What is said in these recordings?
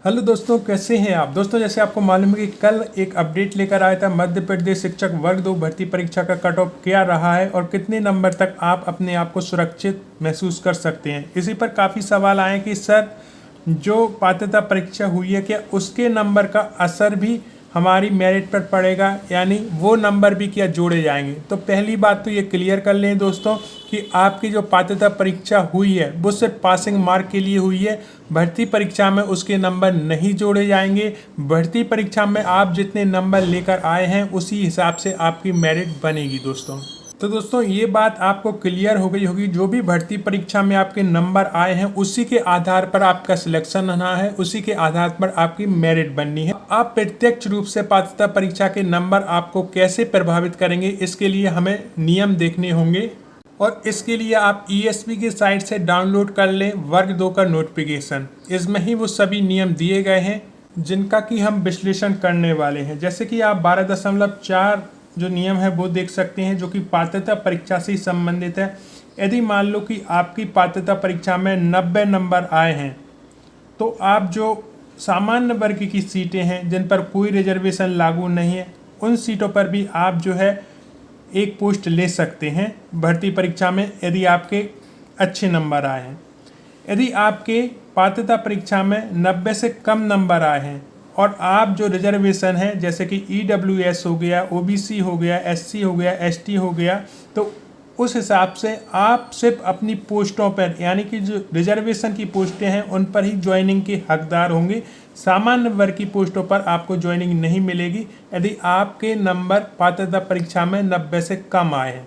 Hello दोस्तों, कैसे हैं आप। दोस्तों, जैसे आपको मालूम है कि कल एक अपडेट लेकर आया था मध्य प्रदेश शिक्षक वर्ग 2 भर्ती परीक्षा का कट ऑफ क्या रहा है और कितने नंबर तक आप अपने आप को सुरक्षित महसूस कर सकते हैं। इसी पर काफ़ी सवाल आए कि सर, जो पात्रता परीक्षा हुई है क्या उसके नंबर का असर भी हमारी मेरिट पर पड़ेगा, यानी वो नंबर भी क्या जोड़े जाएंगे। तो पहली बात तो ये क्लियर कर लें दोस्तों कि आपकी जो पात्रता परीक्षा हुई है वो सिर्फ पासिंग मार्क के लिए हुई है। भर्ती परीक्षा में उसके नंबर नहीं जोड़े जाएंगे। भर्ती परीक्षा में आप जितने नंबर लेकर आए हैं उसी हिसाब से आपकी मेरिट बनेगी दोस्तों। तो दोस्तों, ये बात आपको क्लियर हो गई होगी। जो भी भर्ती परीक्षा में आपके नंबर आए हैं उसी के आधार पर आपका सिलेक्शन होना है, उसी के आधार पर आपकी मेरिट बननी है। आप प्रत्यक्ष रूप से पात्रता परीक्षा के नंबर आपको कैसे प्रभावित करेंगे, इसके लिए हमें नियम देखने होंगे और इसके लिए आप ईएसपी की साइट से डाउनलोड कर लें वर्ग 2 का नोटिफिकेशन। इसमें ही वो सभी नियम दिए गए हैं जिनका कि हम विश्लेषण करने वाले हैं। जैसे कि आप 12.4 जो नियम है वो देख सकते हैं, जो कि पात्रता परीक्षा से संबंधित है। यदि मान लो कि आपकी पात्रता परीक्षा में 90 नंबर आए हैं तो आप जो सामान्य वर्ग की सीटें हैं जिन पर कोई रिजर्वेशन लागू नहीं है, उन सीटों पर भी आप जो है एक पोस्ट ले सकते हैं भर्ती परीक्षा में, यदि आपके अच्छे नंबर आए हैं। यदि आपके पात्रता परीक्षा में 90 से कम नंबर आए हैं और आप जो रिजर्वेशन है जैसे कि ईडब्ल्यूएस हो गया, ओबीसी हो गया, एससी हो गया, एसटी हो गया, तो उस हिसाब से आप सिर्फ अपनी पोस्टों पर, यानी कि जो रिजर्वेशन की पोस्टें हैं उन पर ही ज्वाइनिंग के हकदार होंगे। सामान्य वर्ग की पोस्टों पर आपको ज्वाइनिंग नहीं मिलेगी यदि आपके नंबर पात्रता परीक्षा में 90 से कम आए हैं।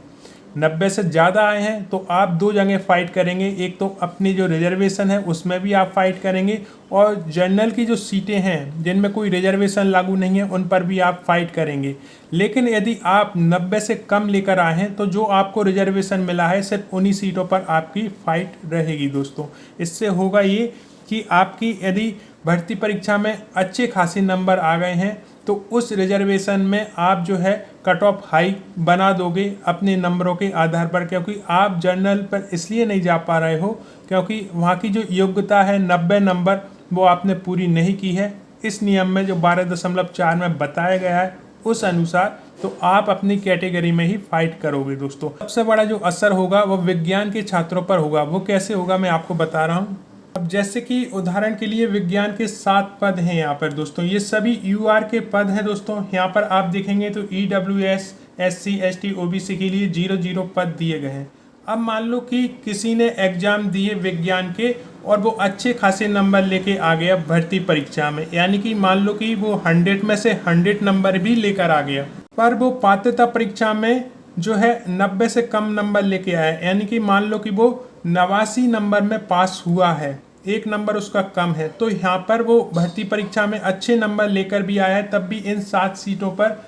90 से ज़्यादा आए हैं तो आप दो जगह फाइट करेंगे। एक तो अपनी जो रिजर्वेशन है उसमें भी आप फाइट करेंगे और जनरल की जो सीटें हैं जिनमें कोई रिजर्वेशन लागू नहीं है उन पर भी आप फाइट करेंगे। लेकिन यदि आप 90 से कम लेकर आए हैं तो जो आपको रिजर्वेशन मिला है सिर्फ उन्हीं सीटों पर आपकी फाइट रहेगी दोस्तों। इससे होगा ये कि आपकी यदि भर्ती परीक्षा में अच्छे खासे नंबर आ गए हैं तो उस रिजर्वेशन में आप जो है कट ऑफ हाई बना दोगे अपने नंबरों के आधार पर, क्योंकि आप जनरल पर इसलिए नहीं जा पा रहे हो क्योंकि वहाँ की जो योग्यता है 90 नंबर वो आपने पूरी नहीं की है। इस नियम में जो 12.4 में बताया गया है उस अनुसार तो आप अपनी कैटेगरी में ही फाइट करोगे दोस्तों। सबसे बड़ा जो असर होगा वो विज्ञान के छात्रों पर होगा। वो कैसे होगा मैं आपको बता रहा हूँ। अब जैसे कि उदाहरण के लिए विज्ञान के 7 पद हैं यहाँ पर दोस्तों, ये सभी यूआर के पद हैं दोस्तों। यहाँ पर आप देखेंगे तो ईडब्ल्यूएस, एससी, एसटी, ओबीसी के लिए 0-0 पद दिए गए हैं। अब मान लो कि किसी ने एग्जाम दिए विज्ञान के और वो अच्छे खासे नंबर लेके आ गया भर्ती परीक्षा में, यानी कि मान लो कि वो 100 में से 100 नंबर भी लेकर आ गया, पर वो पात्रता परीक्षा में जो है 90 से कम नंबर लेके आया, यानी कि मान लो कि वो 89 नंबर में पास हुआ है, एक नंबर उसका कम है, तो यहाँ पर वो भर्ती परीक्षा में अच्छे नंबर लेकर भी आया है तब भी इन 7 सीटों पर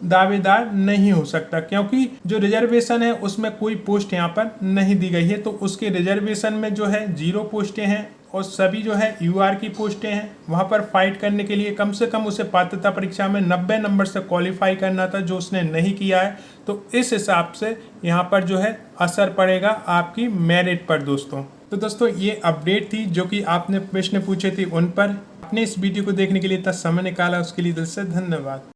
दावेदार नहीं हो सकता, क्योंकि जो रिजर्वेशन है उसमें कोई पोस्ट यहाँ पर नहीं दी गई है। तो उसके रिजर्वेशन में जो है 0 पोस्टें हैं और सभी जो है यूआर की पोस्टें हैं। वहाँ पर फाइट करने के लिए कम से कम उसे पात्रता परीक्षा में 90 नंबर से क्वालिफाई करना था, जो उसने नहीं किया है। तो इस हिसाब से यहाँ पर जो है असर पड़ेगा आपकी मेरिट पर दोस्तों। तो दोस्तों, ये अपडेट थी जो कि आपने प्रश्न पूछे थे उन पर। अपने इस वीडियो को देखने के लिए इतना समय निकाला उसके लिए दिल से धन्यवाद।